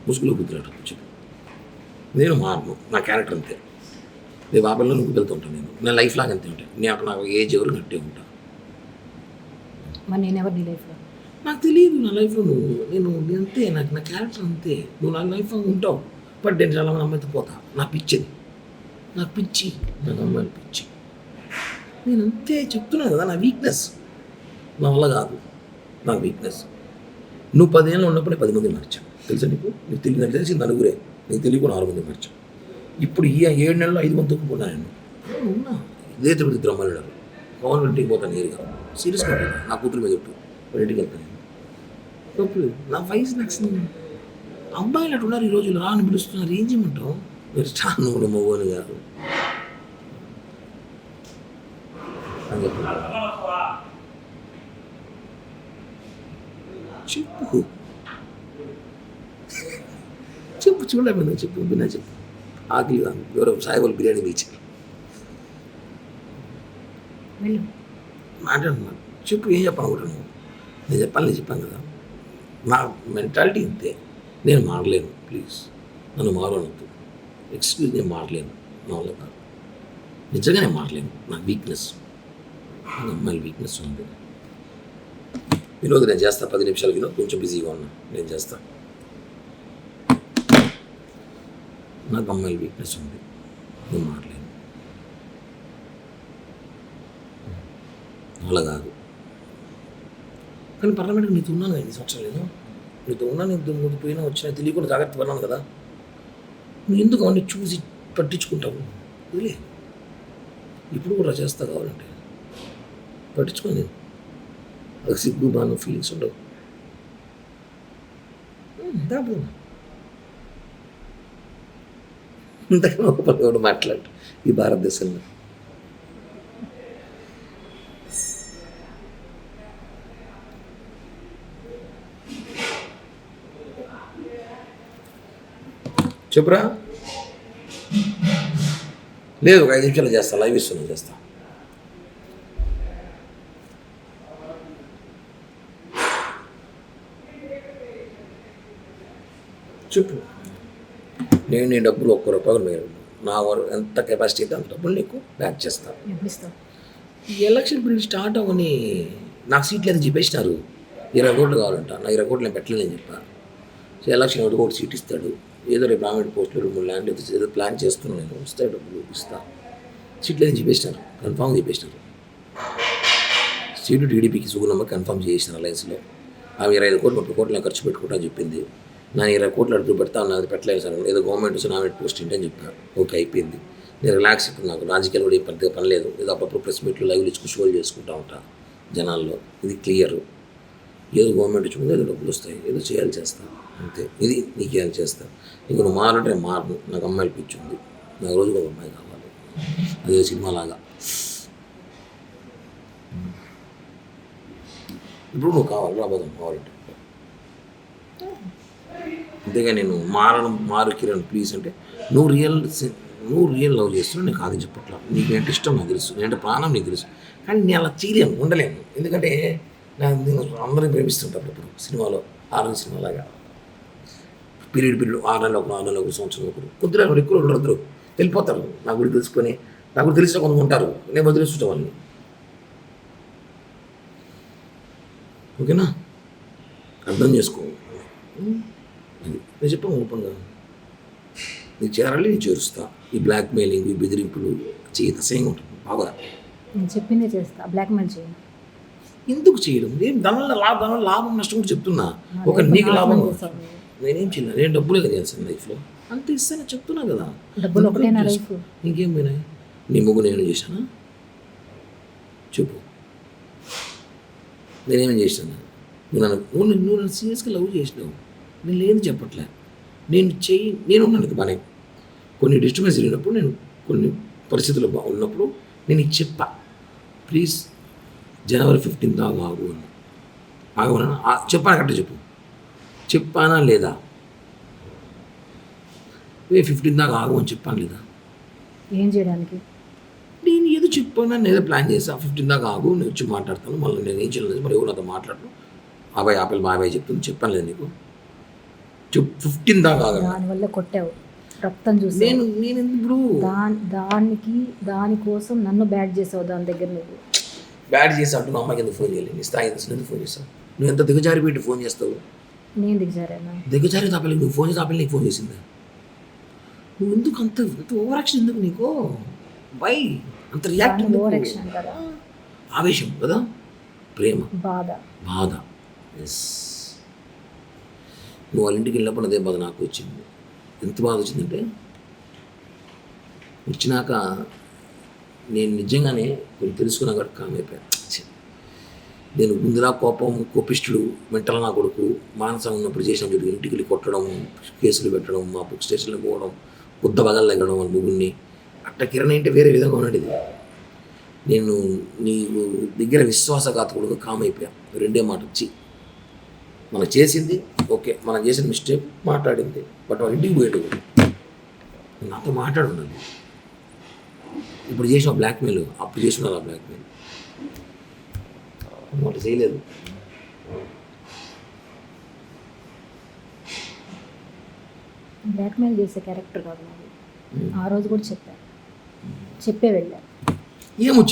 ముసుగులో గుర్తురాడు చెప్పు. నేను మారను, నా క్యారెక్టర్ అంతే. రేపు ఆ పిల్లలు నువ్వు వెళ్తూ ఉంటాను. నేను లైఫ్ లాగా అంతే ఉంటాను. నేను నాకు ఏజ్ ఎవరు నట్టే ఉంటాను. మరి నేను ఎవరు నీ లైఫ్లో? నాకు తెలియదు నా లైఫ్లో నేను అంతే. నాకు నా క్యారెక్టర్ అంతే. నువ్వు నా లైఫ్లో ఉంటావు. బట్ నేను చాలామంది అమ్మాయితో పోతా. నా పిచ్చిది, నాకు పిచ్చి, నాకు అమ్మాయిలు పిచ్చి. నేను అంతే చెప్తున్నాను కదా, నా వీక్నెస్. నా వల్ల కాదు, నా వీక్నెస్. నువ్వు 10 ఏళ్ళు ఉన్నప్పుడే 10 మంది మార్చావు తెలుసా నీకు? నీకు తెలియదు, నాకు తెలిసి నలుగురే, నీకు తెలియకు 4 మంది మార్చావు. ఇప్పుడు ఈ 7 నెలల్లో 5 మంది తొక్కున్నా నేను ఉన్నా. ఇదే తిరుపతి ద్రమ్మాలు ఉన్నారు. పవన్ ఇంటికి పోతాను నేరుగా, సీరియస్గా ఉంటాను. నా కూతురు మీద చెప్పు, వాళ్ళ ఇంటికి వెళ్తాను నేను. తప్పు నా వయసు నాకు అబ్బాయిలు అటు ఉన్నారు ఈ రోజులు. రాని పిలుస్తున్నారు, ఏం చేయమంటావు? మీరు చాలా నువ్వు మగోని కాదు అని చెప్పు. చెప్పు చెప్పు చూడలేదు చెప్పు బిన్నా చెప్పు. ఆకలి ఎవరో సాయిబాబు బిర్యానీ ఇచ్చారు. మాట్లాడుతున్నా చెప్పు, ఏం చెప్పాను కూడా నువ్వు? నేను చెప్పాను కదా, నా మెంటాలిటీ ఇంతే. నేను మారలేను, ప్లీజ్ నన్ను మారవద్దు. ఎక్స్క్యూజ్, నేను మారలేను, నా వల్ల కాదు. నిజంగా నేను మారలేను. నా వీక్నెస్, నా అమ్మాయిల వీక్నెస్ ఉంది. వినోద్ నేను చేస్తా, 10 నిమిషాలు వినోద్, కొంచెం బిజీగా ఉన్నా, నేను చేస్తా. నాకు అమ్మాయిల వీక్నెస్ ఉంది, నేను మారలేను. అలా కాదు. కానీ పర్లమెంట్కి నీతో ఉన్నాను కదా 5 సంవత్సరాలు. నేను నీతో ఉన్నాను, నీకు పోయినా వచ్చినా తెలియకుండా జాగ్రత్త పడినాను కదా. నువ్వు ఎందుకు అవన్నీ చూసి పట్టించుకుంటావు? వదిలే, ఇప్పుడు కూడా చేస్తా కావాలంటే. పట్టించుకో, నేను అది సిగ్గు బాగా ఫీలింగ్స్ ఉండవు. దాపు ఇంతకన్నా ఒక పని కూడా మాట్లాడు ఈ భారతదేశంలో. చెప్పురా. లేదు, ఒక 5 నిమిషాలు చేస్తా, లైవ్ ఇస్తున్నా, చేస్తా. చెప్పు. నేను నీ డబ్బులు 1 రూపాయలు మీరు నా ఎంత కెపాసిటీ అయితే అంత డబ్బులు నీకు బ్యాక్ చేస్తా. ఈ ఎలక్షన్ పీరియడ్ స్టార్ట్ అవ్వని నాకు సీట్లు అయితే చెప్పేసినారు. 20 కోట్లు కావాలంట. నా 20 కోట్లు నేను పెట్టలేదని చెప్పాను. సో ఎలక్షన్ ఒకటి కూడా సీట్ ఇస్తాడు. ఏదో రేపు ప్రామిట్ పోస్టులు 2-3 ల్యాండ్ ఏదో ప్లాన్ చేస్తున్నాను నేను. వస్తాయి డబ్బులు, ఇస్తా. సీట్లు ఏదో చెప్పేసినారు, కన్ఫామ్ చెప్పేసినారు. సీటు టీడీపీకి సుగుణమ్మ కన్ఫామ్ చేసినారు అలయన్స్లో. ఆమె 25 కోట్లు 30 కోట్లు నేను ఖర్చు పెట్టుకుంటా చెప్పింది. నా 20 కోట్లు అడుగు పెడతా ఉన్నది, పెట్టలేదు సార్. ఏదో గవర్నమెంట్ నామినేట్ పోస్ట్ ఏంటని చెప్పాను. ఓకే, అయిపోయింది. నేను రిలాక్స్. ఇప్పుడు నాకు రాజకీయాలు కూడా పెద్దగా పని లేదు. ఏదో అప్పుడప్పుడు ప్రెస్ మీట్లు లైవ్లు ఇచ్చుకు షోలు చేసుకుంటా ఉంటా జనాల్లో. ఇది క్లియర్. ఏదో గవర్నమెంట్ ఇచ్చుకుంటే ఏదో డబ్బులు వస్తాయి, ఏదో చేయాలి చేస్తా, అంతే. ఇది నీకు ఏం చేస్తా. ఇంక నువ్వు మారంటే నేను మారను. నాకు అమ్మాయిలు పిచ్చి ఉంది. నాకు రోజుకు ఒక అమ్మాయి కావాలి, అదే సినిమాలాగా. ఇప్పుడు నువ్వు కావాలి, రాబోదాం కావాలంటే. అంతేగా నేను మారు కిరణ్ ప్లీజ్ అంటే నువ్వు రియల్ లవ్ చేస్తున్నావు. నీకు అది చెప్పట్లా. నీకు ఏంటి ఇష్టం నాకు తెలుసు, నేనంటే ప్రాణం నీకు తెలుసు. కానీ నేను అలా చేయలేను, ఉండలేను. ఎందుకంటే నేను అందరినీ ప్రేమిస్తుంటాను. ఇప్పుడు సినిమాలో ఆరోగ్య సినిమాలాగా పీరియడ్ 6 నెలలు ఒకరు, 6 నెలలు ఒకరు, సంవత్సరం ఒకరు, కొద్దిగా ఎక్కువ ఉండరు, వెళ్ళిపోతారు. నా గురించి తెలుసుకొని, నా గురించి తెలిసిన కొంతమంది ఉంటారు. నేను వదిలేస్తుంటా వాళ్ళని. ఓకేనా? అర్థం చేసుకో. అది నేను చెప్పాను ఓపెన్గా. నీకు చేరాలి, నేను చేరుస్తా. ఈ బ్లాక్ మెయిలింగ్, ఈ బెదిరింపులు చేయదు, అసహ్యంగా ఉంటుంది. బాగా నేను చెప్పిందే చేస్తా, బ్లాక్మెయిల్ చేయను. ఎందుకు చేయడం? ఏం దానివల్ల లాభం నష్టం కూడా చెప్తున్నా. ఒక నీకు లాభం, నేనేం చేయను. నేను డబ్బులే కదా చేస్తాను లైఫ్లో, అంత ఇస్తాను చెప్తున్నా కదా. డబ్బులు ఒకటేనా లైఫ్? నీకేం పోయినాయి? నీ ముగ్గు నేను చేశానా చెప్పు. నేనేమేం చేశాను? నువ్వు నన్ను సీరియస్గా లవ్ చేసినావు. నేను లేదు చెప్పట్లే. నేను ఉన్నాను బాగానే. కొన్ని డిస్టర్బెన్స్ జరిగినప్పుడు, నేను కొన్ని పరిస్థితులు ఉన్నప్పుడు నేను నీకు చెప్పా, ప్లీజ్ జనవరి 15 దాకా ఆగు అని. ఆగమన్నా చెప్పాను కరెక్ట్ చెప్పు. చెప్పానా లేదా? 15 దాకా ఆగు అని చెప్పాను లేదా? ఏం చేయడానికి? నేను ఏదో చెప్పాను, నేను ఏదో ప్లాన్ చేసా. 15 దాకా ఆగు, నేను వచ్చి మాట్లాడతాను. మళ్ళీ నేను ఏం చేయలేదు, మరి ఎవరు నాతో మాట్లాడను. ఆపై మా అబ్బాయి చెప్తుంది. చెప్పాను లేదు నీకు? చెప్పు 15 దాకా ఆగను. దానివల్ల కొట్టావు, రక్తం చూసావు. నేను ఇప్పుడు దానికోసం నన్ను బ్యాడ్ చేసావు. దాని దగ్గర నువ్వు బ్యాడ్ చేసి అంటూ మా అమ్మాయికి ఎందుకు ఫోన్ చేయలేదు? నీ స్థాయి ఎందుకు ఫోన్ చేస్తావు? నువ్వు ఎంత దిగజారి పెట్టి ఫోన్ చేస్తావు? నేను దిగజారేనా? దిగజారి తాపలి నువ్వు ఫోన్ చేసి ఆపలి నీకు ఫోన్ చేసిందా? నువ్వు ఎందుకు అంత ఓవరాక్షన్ ఎందుకు నీకు? వై అంత రియాక్ట్? ఓవరాక్షన్ అంటారా? ఆవేశం కదా, ప్రేమ, బాధ. ఎస్, నువ్వు వాళ్ళ ఇంటికి వెళ్ళినప్పుడు అదే బాధ నాకు వచ్చింది. ఎంత బాధ వచ్చిందంటే, వచ్చినాక నేను నిజంగానే కొన్ని తెలుసుకున్నా కాబట్టి కామైపోయాను. నేను ముందులా కోపిష్టుడు, మెంటల్ నా కొడుకు, మానసం ఉన్నప్పుడు చేసిన వీడు ఇంటికి వెళ్ళి కొట్టడం, కేసులు పెట్టడం, మా బుక్ స్టేషన్లో పోవడం, బుద్ధ బగలు తగ్గడం వాళ్ళ ముగ్గురిని. అట్ట కిరణ్ అంటే వేరే విధంగా ఉన్నది. నేను నీ దగ్గర విశ్వాసఘాతకుడుగా కామైపోయా. రెండే మాట వచ్చి మనం చేసింది ఓకే, మనం చేసిన మిస్టేక్ మాట్లాడింది, బట్ వాళ్ళ ఇంటికి పోయేటు నాతో మాట్లాడుండాలి. ఇప్పుడు చేసిన బ్లాక్మెయిల్, అప్పుడు చేసిన ఆ బ్లాక్మెయిల్ వాళ్ళు చేయలేదు. బ్లాక్మెయిల్ చేసే క్యారెక్టర్ కాదు నాది. ఆ రోజు కూడా చెప్పే వెళ్ళా. ఏమొచ్చు